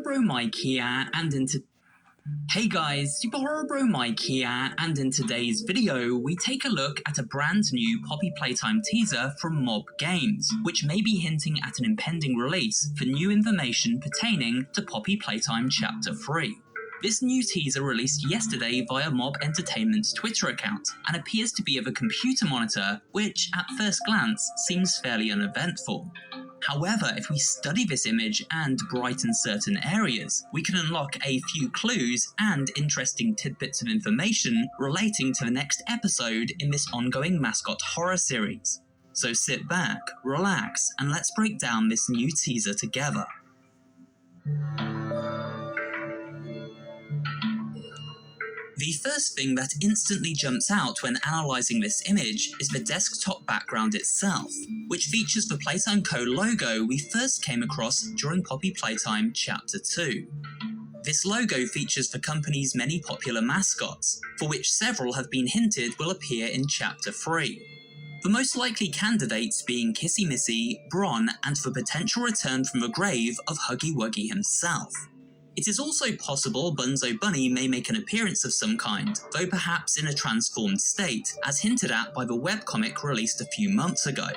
Bro Mike here, and Hey guys, Bro Mike here, and in today's video, we take a look at a brand new Poppy Playtime teaser from Mob Games, which may be hinting at an impending release for new information pertaining to Poppy Playtime Chapter 3. This new teaser released yesterday via Mob Entertainment's Twitter account, and appears to be of a computer monitor, which at first glance seems fairly uneventful. However, if we study this image and brighten certain areas, we can unlock a few clues and interesting tidbits of information relating to the next episode in this ongoing mascot horror series. So sit back, relax, and let's break down this new teaser together. The first thing that instantly jumps out when analysing this image is the desktop background itself, which features the Playtime Co logo we first came across during Poppy Playtime Chapter 2. This logo features the company's many popular mascots, for which several have been hinted will appear in Chapter 3. The most likely candidates being Kissy Missy, Bron, and the potential return from the grave of Huggy Wuggy himself. It is also possible Bunzo Bunny may make an appearance of some kind, though perhaps in a transformed state, as hinted at by the webcomic released a few months ago.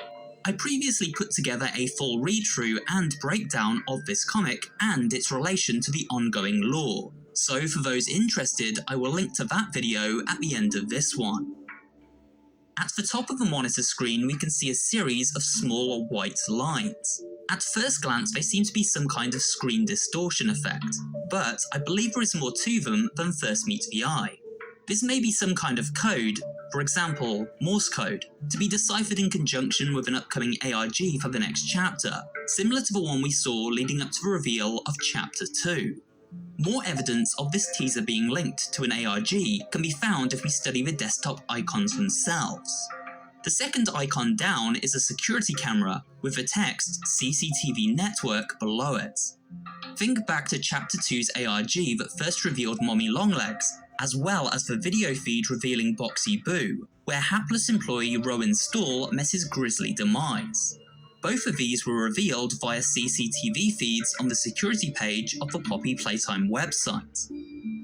I previously put together a full read-through and breakdown of this comic and its relation to the ongoing lore, so for those interested, I will link to that video at the end of this one. At the top of the monitor screen, we can see a series of small white lines. At first glance, they seem to be some kind of screen distortion effect, but I believe there is more to them than first meets the eye. This may be some kind of code, for example, Morse code, to be deciphered in conjunction with an upcoming ARG for the next chapter, similar to the one we saw leading up to the reveal of Chapter 2. More evidence of this teaser being linked to an ARG can be found if we study the desktop icons themselves. The second icon down is a security camera with the text CCTV network below it. Think back to Chapter 2's ARG that first revealed Mommy Longlegs, as well as the video feed revealing Boxy Boo, where hapless employee Rowan Stall met his grisly demise. Both of these were revealed via CCTV feeds on the security page of the Poppy Playtime website.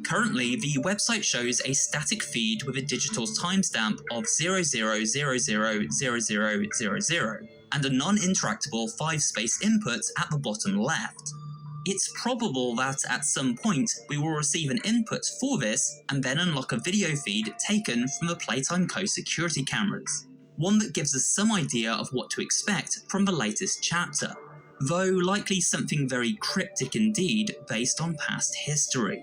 Currently, the website shows a static feed with a digital timestamp of 00000000 and a non-interactable 5-space input at the bottom left. It's probable that at some point we will receive an input for this and then unlock a video feed taken from the Playtime Co security cameras, one that gives us some idea of what to expect from the latest chapter, though likely something very cryptic indeed based on past history.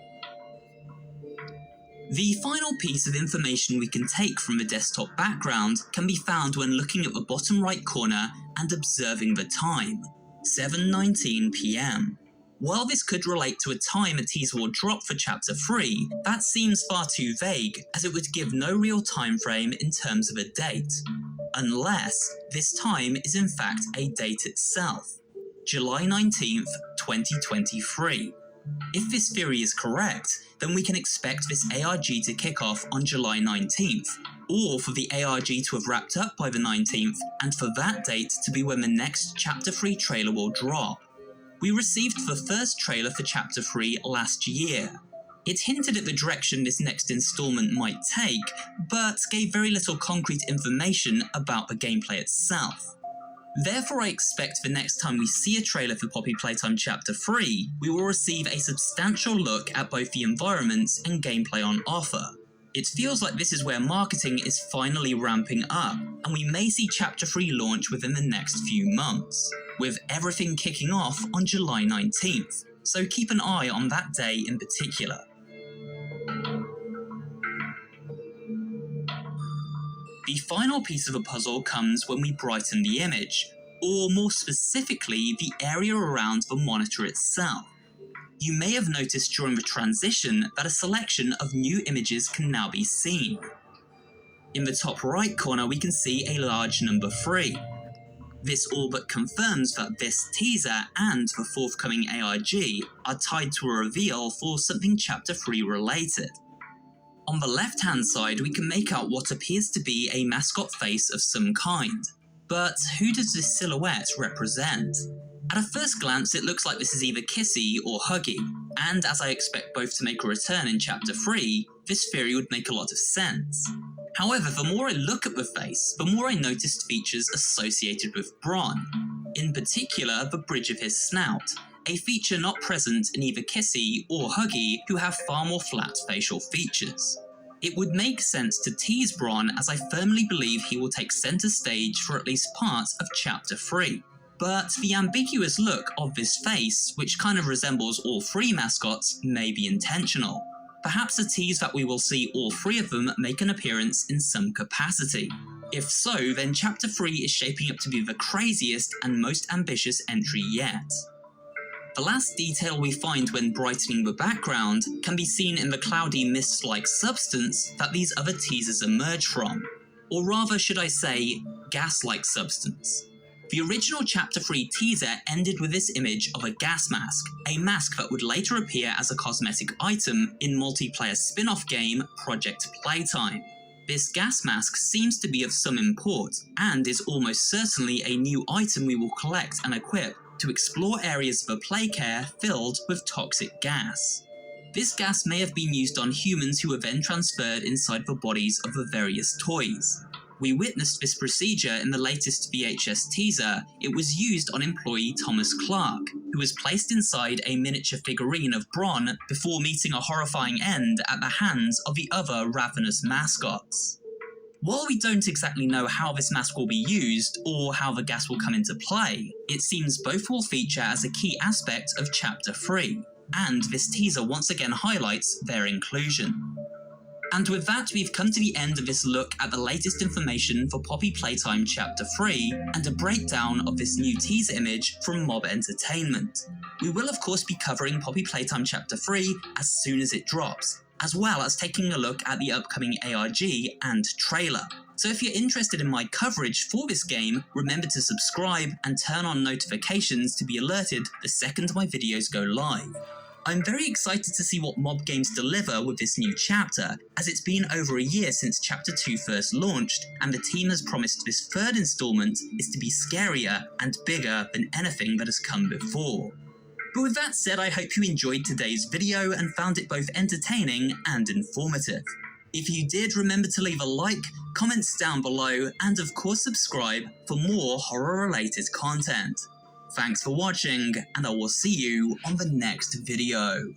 The final piece of information we can take from the desktop background can be found when looking at the bottom right corner and observing the time, 7:19 PM. While this could relate to a time a teaser will drop for Chapter 3, that seems far too vague, as it would give no real time frame in terms of a date. Unless this time is in fact a date itself, July 19th, 2023. If this theory is correct, then we can expect this ARG to kick off on July 19th, or for the ARG to have wrapped up by the 19th, and for that date to be when the next Chapter 3 trailer will drop. We received the first trailer for Chapter 3 last year. It hinted at the direction this next installment might take, but gave very little concrete information about the gameplay itself. Therefore, I expect the next time we see a trailer for Poppy Playtime Chapter 3, we will receive a substantial look at both the environments and gameplay on offer. It feels like this is where marketing is finally ramping up, and we may see Chapter 3 launch within the next few months, with everything kicking off on July 19th, so keep an eye on that day in particular. The final piece of the puzzle comes when we brighten the image, or more specifically, the area around the monitor itself. You may have noticed during the transition that a selection of new images can now be seen. In the top right corner, we can see a large number 3. This all but confirms that this teaser and the forthcoming ARG are tied to a reveal for something Chapter 3 related. On the left-hand side, we can make out what appears to be a mascot face of some kind. But who does this silhouette represent? At a first glance, it looks like this is either Kissy or Huggy, and as I expect both to make a return in Chapter 3, this theory would make a lot of sense. However, the more I look at the face, the more I noticed features associated with Bron. In particular, the bridge of his snout, a feature not present in either Kissy or Huggy, who have far more flat facial features. It would make sense to tease Bron, as I firmly believe he will take centre stage for at least part of Chapter 3. But the ambiguous look of this face, which kind of resembles all three mascots, may be intentional. Perhaps a tease that we will see all three of them make an appearance in some capacity. If so, then Chapter 3 is shaping up to be the craziest and most ambitious entry yet. The last detail we find when brightening the background can be seen in the cloudy mist-like substance that these other teasers emerge from. Or rather, should I say, gas-like substance. The original Chapter 3 teaser ended with this image of a gas mask, a mask that would later appear as a cosmetic item in multiplayer spin-off game Project Playtime. This gas mask seems to be of some import, and is almost certainly a new item we will collect and equip to explore areas of a playcare filled with toxic gas. This gas may have been used on humans who were then transferred inside the bodies of the various toys. We witnessed this procedure in the latest VHS teaser. It was used on employee Thomas Clark, who was placed inside a miniature figurine of Bron before meeting a horrifying end at the hands of the other ravenous mascots. While we don't exactly know how this mask will be used, or how the gas will come into play, it seems both will feature as a key aspect of Chapter 3, and this teaser once again highlights their inclusion. And with that, we've come to the end of this look at the latest information for Poppy Playtime Chapter 3, and a breakdown of this new teaser image from Mob Entertainment. We will of course be covering Poppy Playtime Chapter 3 as soon as it drops, as well as taking a look at the upcoming ARG and trailer. So if you're interested in my coverage for this game, remember to subscribe and turn on notifications to be alerted the second my videos go live. I'm very excited to see what Mob Games deliver with this new chapter, as it's been over a year since Chapter 2 first launched, and the team has promised this third installment is to be scarier and bigger than anything that has come before. But with that said, I hope you enjoyed today's video and found it both entertaining and informative. If you did, remember to leave a like, comments down below, and of course subscribe for more horror-related content. Thanks for watching, and I will see you on the next video.